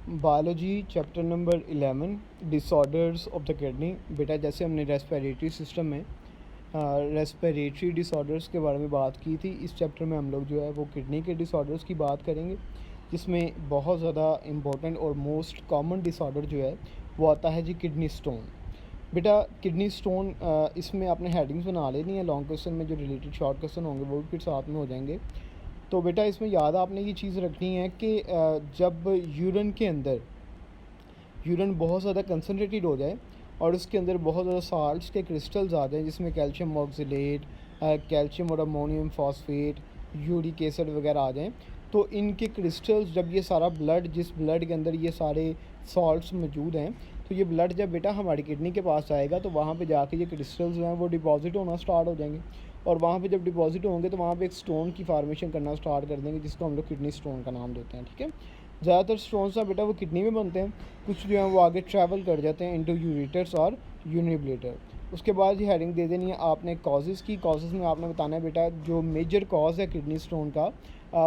Biology chapter number 11 disorders of the kidney. बेटा जैसे हमने रेस्पिरेटरी सिस्टम में रेस्पिरेटरी डिसऑर्डर्स के बारे में बात की थी, इस चैप्टर में हम लोग जो है वो किडनी के डिसऑर्डर्स की बात करेंगे, जिसमें बहुत ज़्यादा इम्पोर्टेंट और मोस्ट कॉमन डिसऑर्डर जो है वो आता है जी किडनी स्टोन। बेटा किडनी स्टोन इसमें आपने हेडिंग्स बना लेनी है, लॉन्ग क्वेश्चन में जो रिलेटेड शॉर्ट क्वेश्चन होंगे वो भी फिर साथ में हो जाएंगे। तो बेटा इसमें याद आपने ये चीज़ रखनी है कि जब यूरिन के अंदर यूरिन बहुत ज़्यादा कंसनट्रेटेड हो जाए और उसके अंदर बहुत ज़्यादा साल्ट्स के क्रिस्टल्स आ जाएँ, जिसमें कैल्शियम ऑक्सीलेट, कैल्शियम और अमोनियम फॉस्फेट, यूरिक एसिड वगैरह आ जाएँ, तो इनके क्रिस्टल्स जब ये सारा ब्लड, जिस ब्लड के अंदर ये सारे सॉल्ट्स मौजूद हैं, तो ये ब्लड जब बेटा हमारी किडनी के पास आएगा तो वहाँ पे जाके ये क्रिस्टल्स जो हैं वो डिपॉजिट होना स्टार्ट हो जाएंगे, और वहाँ पे जब डिपॉजिट होंगे तो वहाँ पे एक स्टोन की फार्मेशन करना स्टार्ट कर देंगे, जिसको हम लोग किडनी स्टोन का नाम देते हैं। ठीक है, ज़्यादातर स्टोन्स ना बेटा वो किडनी में बनते हैं, कुछ जो हैं वो आगे ट्रैवल कर जाते हैं इनटू यूरेटर्स और यूनिब्लेटर। उसके बाद ये हेडिंग दे देनी है आपने कॉजेज़ की। कॉजेज़ में आपने बताना है बेटा जो मेजर कॉज है किडनी स्टोन का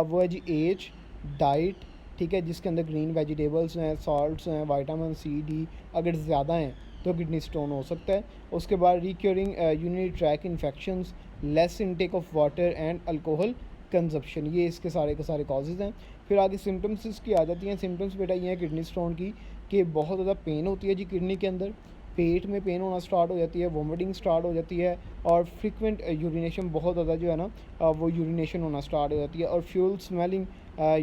वो है जी एज, डाइट, ठीक है, जिसके अंदर ग्रीन वेजिटेबल्स हैं, सॉल्ट्स हैं, विटामिन सी डी अगर ज़्यादा हैं तो किडनी स्टोन हो सकता है। उसके बाद recurring urinary track infections, less intake of water and alcohol consumption, ये इसके सारे के सारे कॉजेज़ हैं। फिर आगे सिम्टम्स इसकी आ जाती हैं। सिम्टम्स बेटा ये हैं किडनी स्टोन की कि बहुत ज़्यादा पेन होती है जी किडनी के अंदर, पेट में पेन होना स्टार्ट हो जाती है, वोमिटिंग स्टार्ट हो जाती है, और फ्रिक्वेंट यूरिनेशन, बहुत ज़्यादा जो है ना वो यूरिनेशन होना स्टार्ट हो जाती है, और fuel smelling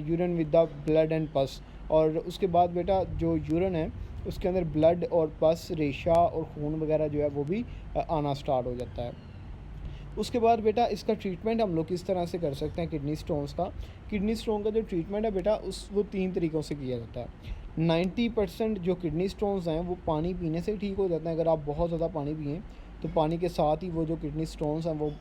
urine with the blood and पस। और उसके बाद बेटा जो यूरिन है उसके अंदर ब्लड और पस, रेशा और खून वगैरह जो है वो भी आना स्टार्ट हो जाता है। उसके बाद बेटा इसका ट्रीटमेंट हम लोग किस तरह से कर सकते हैं किडनी स्टोन्स का। किडनी स्टोन का जो ट्रीटमेंट है बेटा वो 3 तरीक़ों से किया जाता है। 90% जो किडनी स्टोन्स हैं वो पानी पीने से ठीक हो जाते हैं। अगर आप बहुत ज़्यादा पानी पिएँ तो पानी के साथ ही वो जो किडनी स्टोन्स हैं वो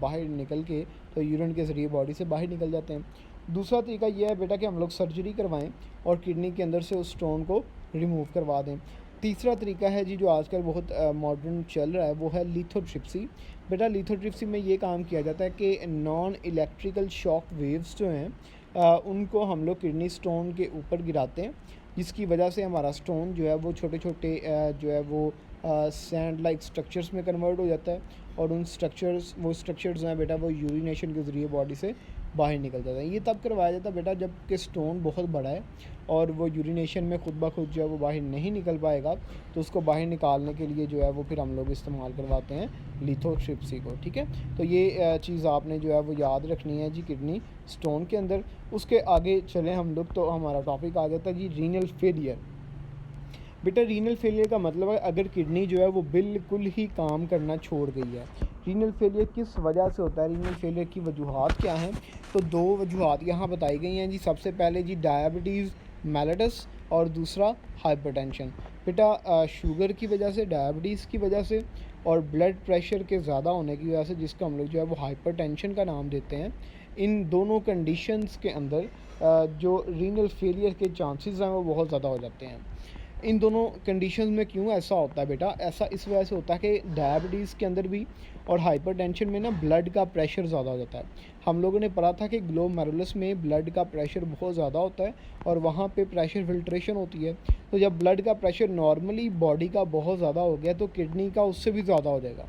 बाहर निकल के तो यूरिन के ज़रिए बॉडी से बाहर निकल जाते हैं। दूसरा तरीका ये है बेटा कि हम लोग सर्जरी करवाएं और किडनी के अंदर से उस स्टोन को रिमूव करवा दें। तीसरा तरीका है जी जो आजकल बहुत मॉडर्न चल रहा है, वो है लिथोट्रिप्सी। बेटा लिथोट्रिप्सी में ये काम किया जाता है कि नॉन इलेक्ट्रिकल शॉक वेव्स जो हैं उनको हम लोग किडनी स्टोन के ऊपर गिराते हैं, जिसकी वजह से हमारा स्टोन जो है वो छोटे छोटे जो है वो सैंड लाइक स्ट्रक्चर्स में कन्वर्ट हो जाता है, और उन स्ट्रक्चर्स हैं बेटा वो यूरिनेशन के ज़रिए बॉडी से बाहर निकल जाता है। ये तब करवाया जाता है बेटा जब कि स्टोन बहुत बड़ा है और वो यूरिनेशन में खुद ब खुद जो है वो बाहर नहीं निकल पाएगा, तो उसको बाहर निकालने के लिए जो है वो फिर हम लोग इस्तेमाल करवाते हैं लिथोट्रिप्सी को। ठीक है, तो ये चीज़ आपने जो है वो याद रखनी है जी किडनी स्टोन के अंदर। उसके आगे चलें हम लोग तो हमारा टॉपिक आ जाता है जी रीनल फेलियर। बेटा रीनल फेलियर का मतलब है अगर किडनी जो है वो बिल्कुल ही काम करना छोड़ गई है। रीनल फेलियर किस वजह से होता है, रीनल फेलियर की वजूहात क्या हैं, तो 2 वजूहात यहाँ बताई गई हैं जी। सबसे पहले जी डायबिटीज़ मेलिटस और दूसरा हाइपरटेंशन। बेटा शुगर की वजह से, डायबिटीज़ की वजह से और ब्लड प्रेशर के ज़्यादा होने की वजह से, जिसको हम लोग जो है वो हाइपरटेंशन का नाम देते हैं, इन दोनों कंडीशंस के अंदर जो रीनल फेलियर के चांसेस हैं वो बहुत ज़्यादा हो जाते हैं। इन दोनों कंडीशंस में क्यों ऐसा होता है बेटा, ऐसा इस वजह से होता है कि डायबिटीज़ के अंदर भी और हाइपरटेंशन में ना ब्लड का प्रेशर ज़्यादा हो जाता है। हम लोगों ने पढ़ा था कि ग्लोमेरुलस में ब्लड का प्रेशर बहुत ज़्यादा होता है और वहाँ पे प्रेशर फिल्ट्रेशन होती है। तो जब ब्लड का प्रेशर नॉर्मली बॉडी का बहुत ज़्यादा हो गया तो किडनी का उससे भी ज़्यादा हो जाएगा,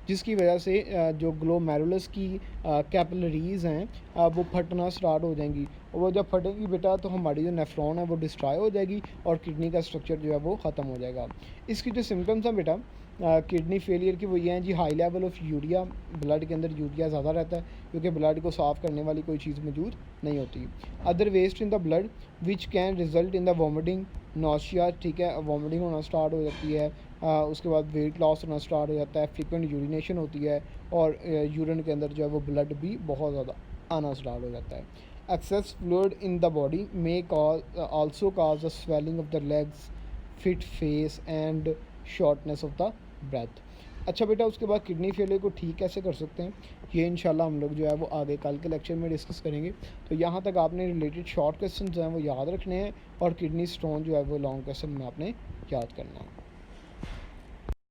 जिसकी वजह से जो ग्लोमेरुलस की कैपिलरीज़ हैं वो फटना स्टार्ट हो जाएंगी, और वो जब फटेंगी बेटा तो हमारी जो नेफ्रॉन है वो डिस्ट्रॉय हो जाएगी और किडनी का स्ट्रक्चर जो है वो ख़त्म हो जाएगा। इसकी जो सिम्टम्स हैं बेटा किडनी फेलियर की वो ये हैं जी high level of urea, blood के अंदर यूरिया ज़्यादा रहता है क्योंकि ब्लड को साफ़ करने वाली कोई चीज़ मौजूद नहीं होती। Other waste in the blood which can result in the vomiting, nausea, ठीक है, वॉमिटिंग होना स्टार्ट हो जाती है। उसके बाद वेट लॉस होना स्टार्ट हो जाता है, फ्रिक्वेंट यूरिनेशन होती है, और यूरिन के अंदर जो है वो ब्लड भी बहुत ज़्यादा आना स्टार्ट हो जाता है। Excess fluid in the body may cause also cause the swelling of the legs, feet face and shortness of the breath. अच्छा बेटा उसके बाद किडनी फेलियर को ठीक कैसे कर सकते हैं, ये इंशाल्लाह हम लोग जो है वो आगे कल के लेक्चर में डिस्कस करेंगे। तो यहाँ तक आपने रिलेटेड शॉर्ट क्वेश्चन जो हैं वो याद रखने हैं, और किडनी स्टोन जो है वो लॉन्ग क्वेश्चन में आपने याद करना है।